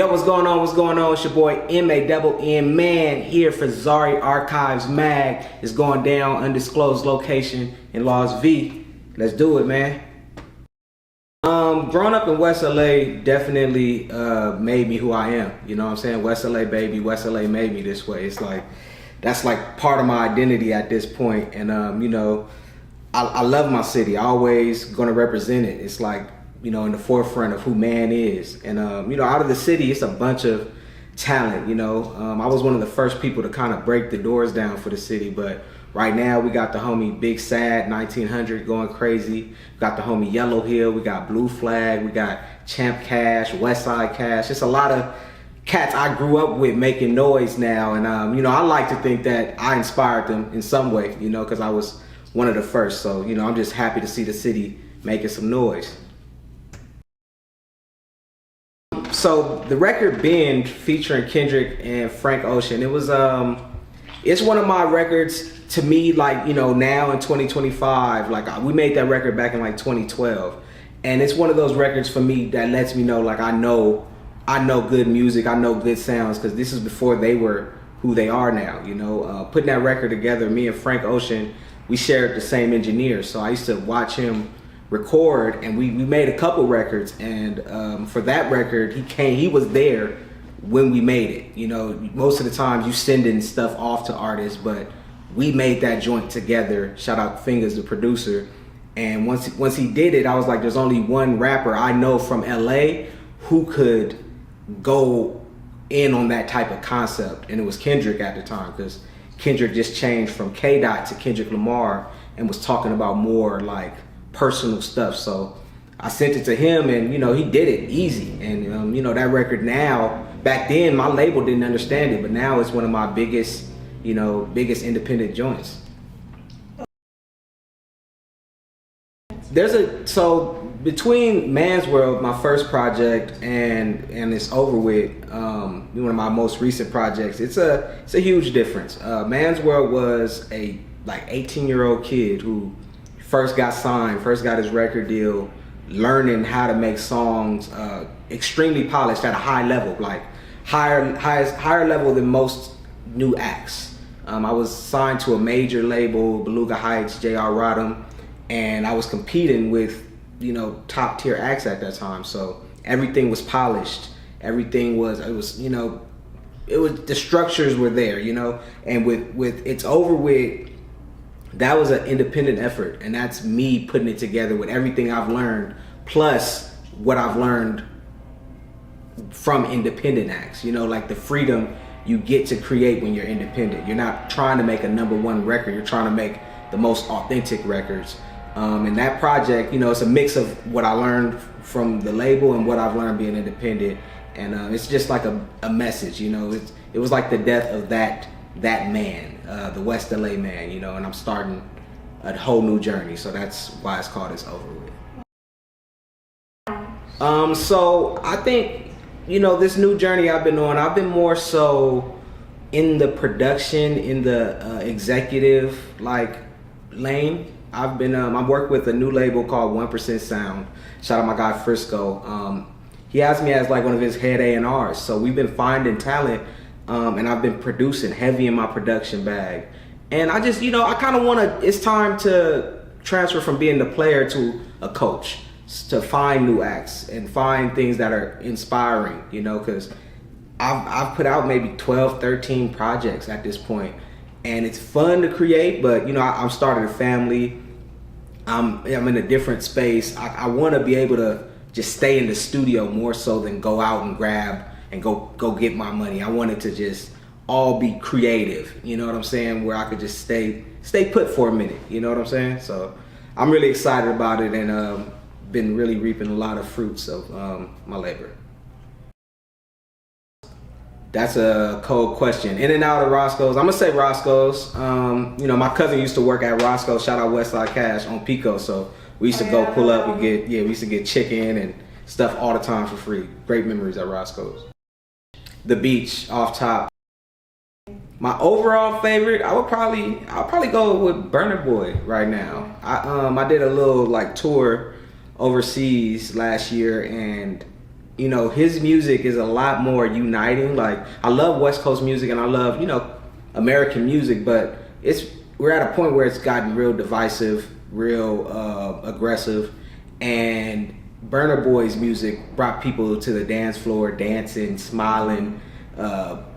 Yo, what's going on? What's going on? It's your boy M-A-double-N Mann here for Zauri Archives Mag. It's going down, undisclosed location in Las V. Let's do it, man. Growing up in West LA definitely made me who I am. You know what I'm saying? West LA baby, West LA made me this way. It's like, that's like part of my identity at this point. And you know, I love my city. I always gonna represent it. It's like, you know, in the forefront of who Mann is. And, you know, out of the city, it's a bunch of talent, you know. I was one of the first people to kind of break the doors down for the city, but right now we got the homie Big Sad 1900 going crazy. We got the homie Yellow Hill, we got Blue Flag, we got Champ Cash, Westside Cash. It's a lot of cats I grew up with making noise now. And, you know, I like to think that I inspired them in some way, you know, because I was one of the first. So, you know, I'm just happy to see the city making some noise. So the record Bend featuring Kendrick and Frank Ocean, it was it's one of my records to me, like, you know, now in 2025, like we made that record back in like 2012, and it's one of those records for me that lets me know, like, I know good music, I know good sounds, because this is before they were who they are now, you know. Putting that record together, me and Frank Ocean, we shared the same engineer, so I used to watch him record, and we made a couple records, and for that record he was there when we made it. You know, most of the times you sending stuff off to artists, but we made that joint together. Shout out Fingers, the producer. And once he did it, I was like, there's only one rapper I know from LA who could go in on that type of concept, and it was Kendrick at the time, because Kendrick just changed from K-Dot to Kendrick Lamar and was talking about more like personal stuff. So I sent it to him, and, you know, he did it easy. And you know, that record now, back then my label didn't understand it, but now it's one of my biggest, you know, biggest independent joints. So between Mann's World, my first project, and It's Over With, one of my most recent projects, it's a huge difference. Mann's World was a like 18-year-old kid who first got signed, first got his record deal, learning how to make songs, extremely polished at a high level, like higher level than most new acts. I was signed to a major label, Beluga Heights, J.R. Rodham, and I was competing with, you know, top tier acts at that time. So everything was polished. Everything was, the structures were there, you know. And with It's Over With, that was an independent effort, and that's me putting it together with everything I've learned, plus what I've learned from independent acts. You know, like the freedom you get to create when you're independent. You're not trying to make a #1 record, you're trying to make the most authentic records. And that project, you know, it's a mix of what I learned from the label and what I've learned being independent. And it's just like a message, you know. It was like the death of that man, the West LA man, you know, and I'm starting a whole new journey. So that's why it's called It's Over With. So I think, you know, this new journey I've been on, I've been more so in the production, in the executive like lane. I work with a new label called 1% Sound. Shout out my guy Frisco. He has me as like one of his head A&Rs. So we've been finding talent, and I've been producing heavy in my production bag. And I just, you know, I kind of want to, it's time to transfer from being the player to a coach, to find new acts and find things that are inspiring, you know, because I've put out maybe 12, 13 projects at this point, and it's fun to create, but, you know, I'm starting a family. I'm in a different space. I want to be able to just stay in the studio more so than go out and grab and go get my money. I wanted to just all be creative, you know what I'm saying, where I could just stay put for a minute, you know what I'm saying? So I'm really excited about it, and been really reaping a lot of fruits of my labor. That's a cold question. In and out of Roscoe's, I'm gonna say Roscoe's. You know, my cousin used to work at Roscoe's, shout out Westside Cash on Pico, so we used to go pull up and we used to get chicken and stuff all the time for free. Great memories at Roscoe's. The beach off top. My overall favorite, I'll probably go with Burna Boy right now. I did a little like tour overseas last year, and you know, his music is a lot more uniting. Like, I love West Coast music and I love, you know, American music, but we're at a point where it's gotten real divisive, real aggressive, and Burna Boy's music brought people to the dance floor, dancing, smiling,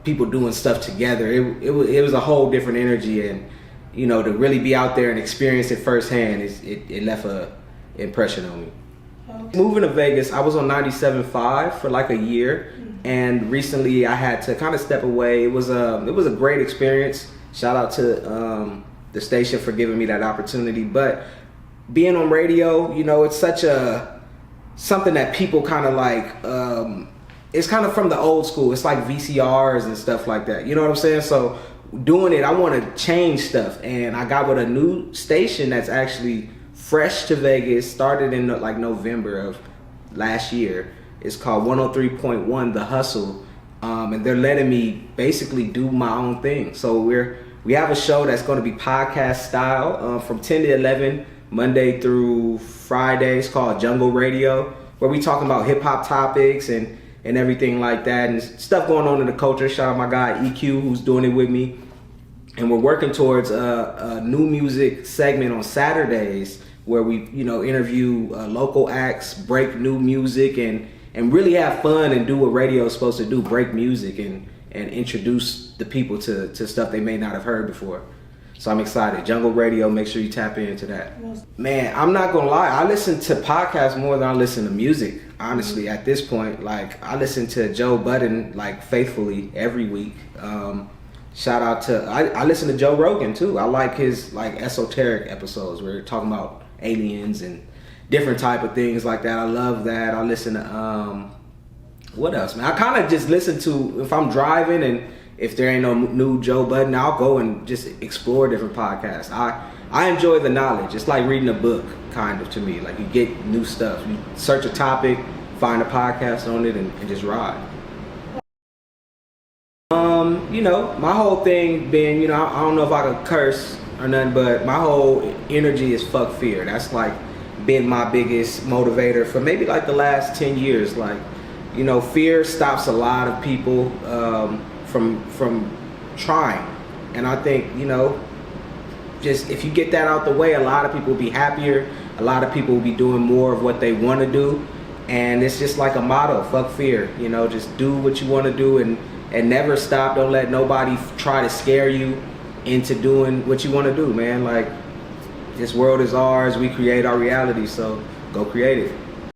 people doing stuff together. It was a whole different energy, and you know, to really be out there and experience it firsthand, it left a impression on me. Okay. Moving to Vegas, I was on 97.5 for like a year, and recently I had to kind of step away. It was a great experience. Shout out to the station for giving me that opportunity. But being on radio, you know, it's such something that people kind of like. It's kind of from the old school. It's like VCRs and stuff like that. You know what I'm saying? So doing it, I want to change stuff, and I got with a new station that's actually fresh to Vegas. Started in like November of last year. It's called 103.1 The Hustle, and they're letting me basically do my own thing. So we have a show that's going to be podcast style from 10 to 11 Monday through Friday. It's called Jungle Radio, where we talking about hip hop topics and everything like that, and stuff going on in the culture. Shout out my guy EQ, who's doing it with me. And we're working towards a new music segment on Saturdays where we, you know, interview local acts, break new music, and really have fun and do what radio is supposed to do, break music and introduce the people to stuff they may not have heard before. So I'm excited. Jungle Radio, make sure you tap into that. Man, I'm not gonna lie, I listen to podcasts more than I listen to music, honestly, at this point. Like, I listen to Joe Budden like faithfully every week. Shout out to, I listen to Joe Rogan too. I like his like esoteric episodes where they're talking about aliens and different type of things like that. I love that. I listen to, what else, man? I kind of just listen to, if I'm driving and if there ain't no new Joe Budden, I'll go and just explore different podcasts. I enjoy the knowledge. It's like reading a book, kind of, to me. Like, you get new stuff. You search a topic, find a podcast on it, and just ride. You know, my whole thing being, you know, I don't know if I can curse or nothing, but my whole energy is fuck fear. That's like been my biggest motivator for maybe like the last 10 years. Like, you know, fear stops a lot of people from trying. And I think, you know, just if you get that out the way, a lot of people will be happier. A lot of people will be doing more of what they want to do. And it's just like a motto, fuck fear. You know, just do what you want to do and never stop. Don't let nobody try to scare you into doing what you want to do, man. Like, this world is ours. We create our reality, so go create it.